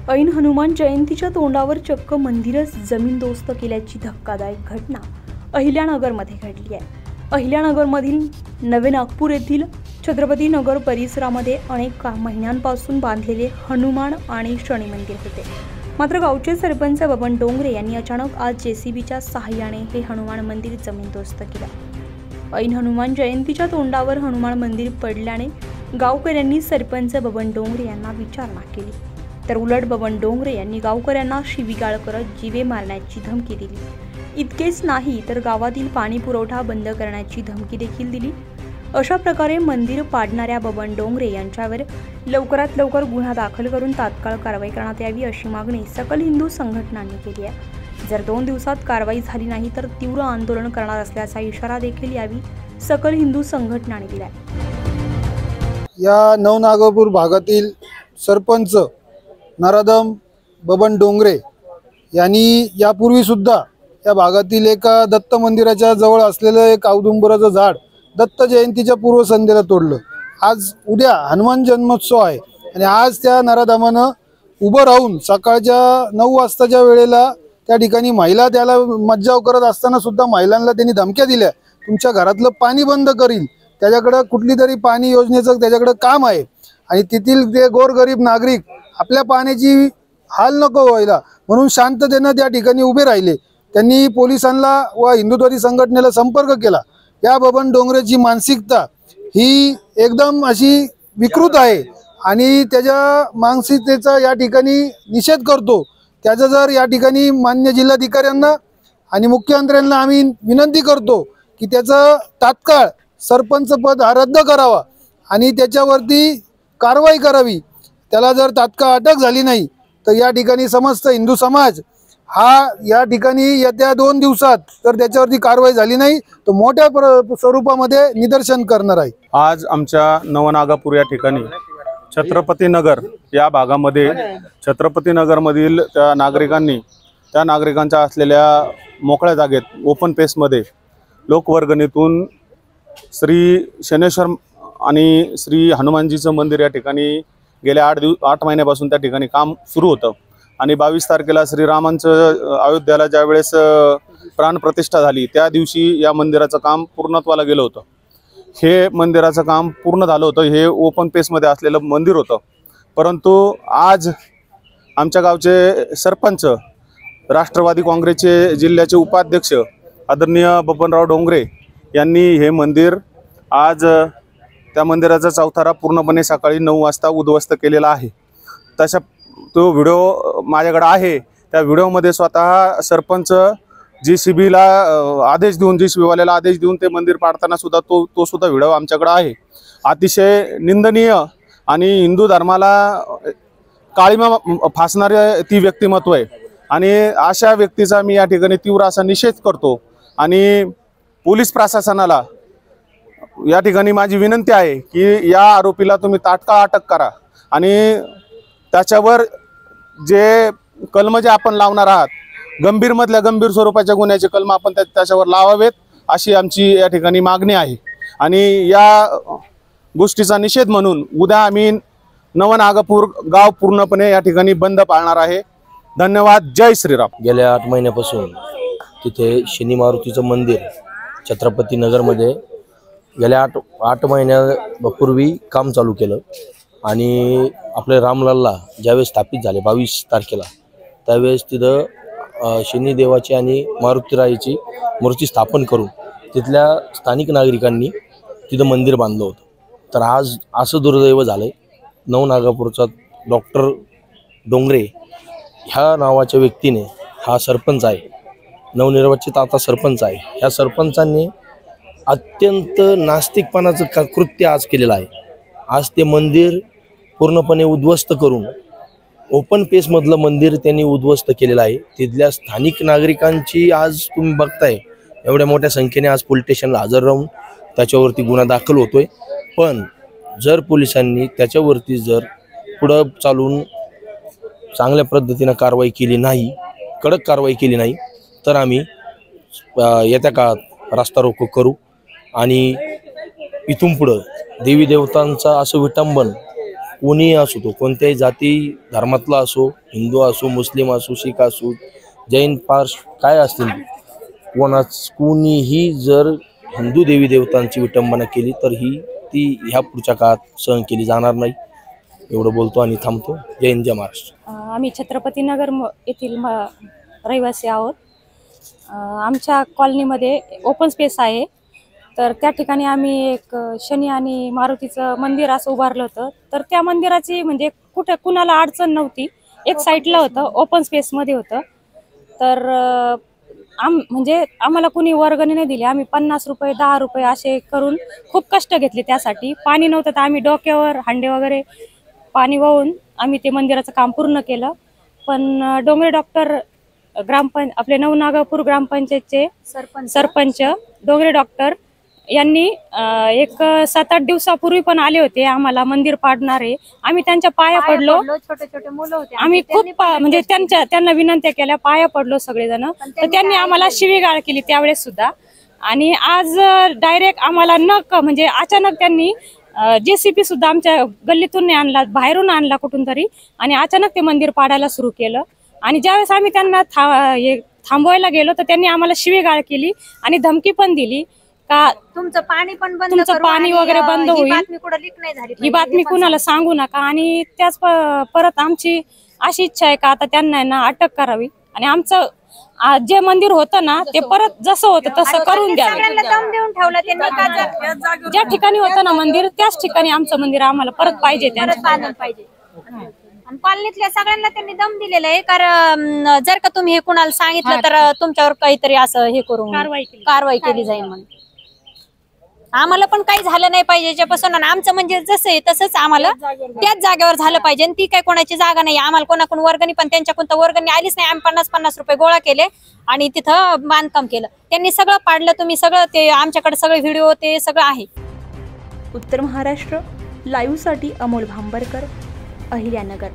ऐन हनुमान जयंतीच्या तोंडावर चक्क मंदिरच जमीनदोस्त केल्याची धक्कादायक घटना अहिल्यानगरमध्ये घडली आहे। अहिल्यानगरमधील नवे नागपूर येथील छत्रपती नगर परिसरामध्ये अनेक महिन्यांपासून बांधलेले हनुमान आणि शनी मंदिर होते। मात्र गावचे सरपंच बबन डोंगरे यांनी अचानक आज जेसीबीच्या सहाय्याने हे हनुमान मंदिर जमीनदोस्त केलं। ऐन हनुमान जयंतीच्या तोंडावर हनुमान मंदिर पडल्याने गावकऱ्यांनी सरपंच बबन डोंगरे यांना विचारणा केली, तर उलट बबन डोंगरे यांनी गावकऱ्यांना शिवीगाळ करत जीवे मारण्याची धमकी दिली। इतकेच नाही तर गावातील पाणी पुरवठा बंद करण्याची धमकी देखील दिली। अशा प्रकारे मंदिर पाडणाऱ्या बबन डोंगरे यांच्यावर लवकरात लवकर गुन्हा दाखल करून तात्काळ कारवाई करण्यात यावी अशी मागणी सकल हिंदू संघटनांनी केली आहे। जर 2 दिवसात कारवाई झाली नाही तर तीव्र आंदोलन करणार असल्याचा इशारा देखील यावी सकल हिंदू संघटनांनी दिला आहे। या नवनागपूर भागातील सरपंच नराधम बबन डोंगरे यांनी यापूर्वी सुद्धा या भागातील एका दत्त मंदिराच्या जवळ असलेलं एक औदुंबराचं झाड दत्त जयंतीच्या पूर्वसंध्येला तोडलं। आज उद्या हनुमान जन्मोत्सव आहे आणि आज त्या नराधमानं उभं राहून सकाळच्या 9 वाजताच्या वेळेला त्या ठिकाणी महिला त्याला मज्जाव करत असताना सुद्धा महिलांना त्यांनी धमक्या दिल्या, तुमच्या घरातलं पाणी बंद करील, त्याच्याकडे कुठली तरी पाणी योजनेचं त्याच्याकडे काम आहे आणि तेथील ते गोरगरीब नागरिक आपल्या पाण्याची हाल नको व्हायला म्हणून शांततेने त्या ठिकाणी उभे राहिले। त्यांनी पोलिसांना व हिंदुत्ववादी संघटनेला संपर्क केला। या बबन डोंगरेची मानसिकता ही एकदम अशी विकृत आहे आणि त्याच्या मानसिकतेचा या ठिकाणी निषेध करतो। त्याचा जर या ठिकाणी मान्य जिल्हाधिकाऱ्यांना आणि मुख्यमंत्र्यांना आम्ही विनंती करतो की त्याचं तात्काळ सरपंच पद रद्द करावा आणि त्याच्यावरती कारवाई करावी। त्याला जर तात्काळ अटक झाली नाही तर या ठिकाणी समस्त हिंदू समाज हा या ठिकाणी येत्या 2 दिवसात तर त्याच्यावरती कारवाई झाली नाही तर मोठ्या स्वरूपामध्ये निदर्शन करणार आहे। आज आमच्या नवनागपूर या ठिकाणी छत्रपती नगर या भागामध्ये छत्रपती नगरमधील त्या नागरिकांच्या असलेल्या मोकळ्या जागेत ओपन पेसमध्ये लोकवर्गणीतून श्री शनेश्वर आणि श्री हनुमानजीचं मंदिर या ठिकाणी गेल्या 8 महिन्यापासून त्या ठिकाणी काम सुरू होतं आणि 22 तारखेला श्रीरामांचं अयोध्याला ज्यावेळेस प्राणप्रतिष्ठा झाली त्या दिवशी या मंदिराचं काम पूर्णत्वाला गेलं होतं। हे मंदिराचं काम पूर्ण झालं होतं। हे ओपन पेसमध्ये असलेलं मंदिर होतं, परंतु आज आमच्या गावचे सरपंच राष्ट्रवादी काँग्रेसचे जिल्ह्याचे उपाध्यक्ष आदरणीय बबनराव डोंगरे यांनी हे मंदिर आज त्या मंदिराचा चौथारा पूर्णपणे सकाळी 9 वाजता उद्ध्वस्त केलेला आहे। तशा तो व्हिडिओ माझ्याकडे आहे। त्या व्हिडिओमध्ये स्वतः सरपंच जेसीबीला आदेश देऊन जेसीबीवाल्याला आदेश देऊन ते मंदिर पाडताना सुद्धा तो सुद्धा व्हिडिओ आमच्याकडे आहे। अतिशय निंदनीय आणि हिंदू धर्माला काळीमा फासणारे ती व्यक्तिमत्व आहे आणि अशा व्यक्तीचा मी या ठिकाणी तीव्र असा निषेध करतो आणि पोलीस प्रशासनाला या ठिकाणी माझी विनंती आहे की या आरोपीला तुम्ही तात्काळ अटक करा आणि त्याच्यावर जे कलम जे आपण लावणार आहात गंभीरमधल्या गंभीर स्वरूपाच्या गुन्ह्याचे कलम आपण त्याच्यावर लावावेत अशी आमची या ठिकाणी मागणी आहे। आणि या गोष्टीचा निषेध म्हणून उद्या आम्ही नवनागपूर गाव पूर्णपणे या ठिकाणी बंद पाळणार आहे। धन्यवाद। जय श्रीराम। गेल्या 8 महिन्यापासून तिथे शनी मारुतीचं मंदिर छत्रपती नगरमध्ये गेल्या 8 महिन्यापूर्वी काम चालू केलं आणि आपले रामलल्ला ज्यावेळेस स्थापित झाले 22 तारखेला त्यावेळेस तिथं शनिदेवाची आणि मारुतीरायाची मूर्ती स्थापन करून तिथल्या स्थानिक नागरिकांनी तिथं मंदिर बांधलं होतं। तर आज असं दुर्दैव झालं आहे, नवनागपूरचा डॉक्टर डोंगरे ह्या नावाच्या व्यक्तीने, हा सरपंच आहे, नवनिर्वाचित आता सरपंच आहे, ह्या सरपंचांनी अत्यंत नास्तिकपणाचं कृत्य आज केलेलं आहे। आज ते मंदिर पूर्णपणे उद्ध्वस्त करून ओपन पेसमधलं मंदिर त्यांनी उद्ध्वस्त केलेलं आहे। तिथल्या स्थानिक नागरिकांची आज तुम्ही बघताय एवढ्या मोठ्या संख्येने आज पोलीस स्टेशनला हजर राहून त्याच्यावरती गुन्हा दाखल होतोय। पण जर पोलिसांनी त्याच्यावरती जर पुढं चालून चांगल्या पद्धतीने कारवाई केली नाही, कडक कारवाई केली नाही तर आम्ही येत्या काळात रस्ता रोको करू आणि इथून पुढं देवी देवतांचा असं विटंबन कोणीही असो, तो कोणत्याही जाती धर्मातला असो, हिंदू असो, मुस्लिम असो, शीख असो, जैन, पार्स काय असतील, कोणीही जर हिंदू देवी देवतांची विटंबना केली तर ती ह्या पुढच्या काळात सहन केली जाणार नाही. एवढं बोलतो आणि थांबतो. जय हिंद, जय महाराष्ट्र. आम्ही छत्रपतीनगर येथील रहिवासी आहोत. आमच्या कॉलनीमध्ये ओपन स्पेस आहे, तर त्या ठिकाणी आम्ही एक शनी आणि मारुतीचं मंदिर असं उभारलं होतं. तर त्या मंदिराची म्हणजे कुणाला अडचण नव्हती, एक साईडला होतं, ओपन स्पेसमध्ये होतं. तर म्हणजे आम्हाला कुणी वर्गणी नाही दिली. आम्ही 50 रुपये 10 रुपये असे करून खूप कष्ट घेतले त्यासाठी. पाणी नव्हतं तर आम्ही डोक्यावर हांडे वगैरे पाणी वाहून आम्ही ते मंदिराचं काम पूर्ण केलं. पण डोंगरे डॉक्टर आपले नवनागापूर ग्रामपंचायतचे सरपंच डोंगरे डॉक्टर यांनी एक 7-8 दिवसापूर्वी पण आले होते आम्हाला मंदिर पाडणारे. आम्ही त्यांच्या पाया पडलो. छोटे छोटे मुलं होते आम्ही खूप म्हणजे त्यांना विनंत्या केल्या, पाया पडलो सगळेजण. तर त्यांनी आम्हाला शिवीगाळ केली त्यावेळेस सुद्धा. आणि आज डायरेक्ट आम्हाला म्हणजे अचानक त्यांनी JCP सुद्धा आमच्या गल्लीतून नाही आणला, बाहेरून आणला कुठून तरी, आणि अचानक ते मंदिर पाडायला सुरू केलं. आणि ज्यावेळेस आम्ही त्यांना थांबवायला गेलो तर त्यांनी आम्हाला शिवीगाळ केली आणि धमकी पण दिली का तुमचं पाणी पण बंद, तुमचं पाणी वगैरे बंद होईल, ही बातमी कुणाला सांगू नका. आणि त्याच परत आमची अशी इच्छा आहे का आता त्यांना ना अटक करावी आणि आमचं जे मंदिर होतं ना ते परत जसं होतं तसं करून द्यावं. ज्या ठिकाणी होतं ना मंदिर त्याच ठिकाणी आमचं मंदिर आम्हाला परत पाहिजे. आणि कॉलनीतल्या सगळ्यांना त्यांनी दम दिलेला आहे, कारण जर का तुम्ही हे कुणाला सांगितलं तर तुमच्यावर काहीतरी असं हे करून कारवाई केली जाईल म्हणून. आम्हाला पण काही झालं नाही पाहिजे याच्यापासून. आणि आमचं म्हणजे जसं आहे तसंच आम्हाला त्याच जागेवर झालं पाहिजे. ती काही कोणाची जागा नाही. आम्हाला कोणाकडून वर्गणी पण त्यांच्याकडून तर वर्गणी आलीच नाही. आम्ही 50-50 रुपये गोळा केले आणि तिथं बांधकाम केलं. त्यांनी सगळं पाडलं. तुम्ही सगळं ते आमच्याकडे सगळे व्हिडिओ ते सगळं आहे. उत्तर महाराष्ट्र लाईव्हसाठी अमोल भांबरकर, अहिल्यानगर.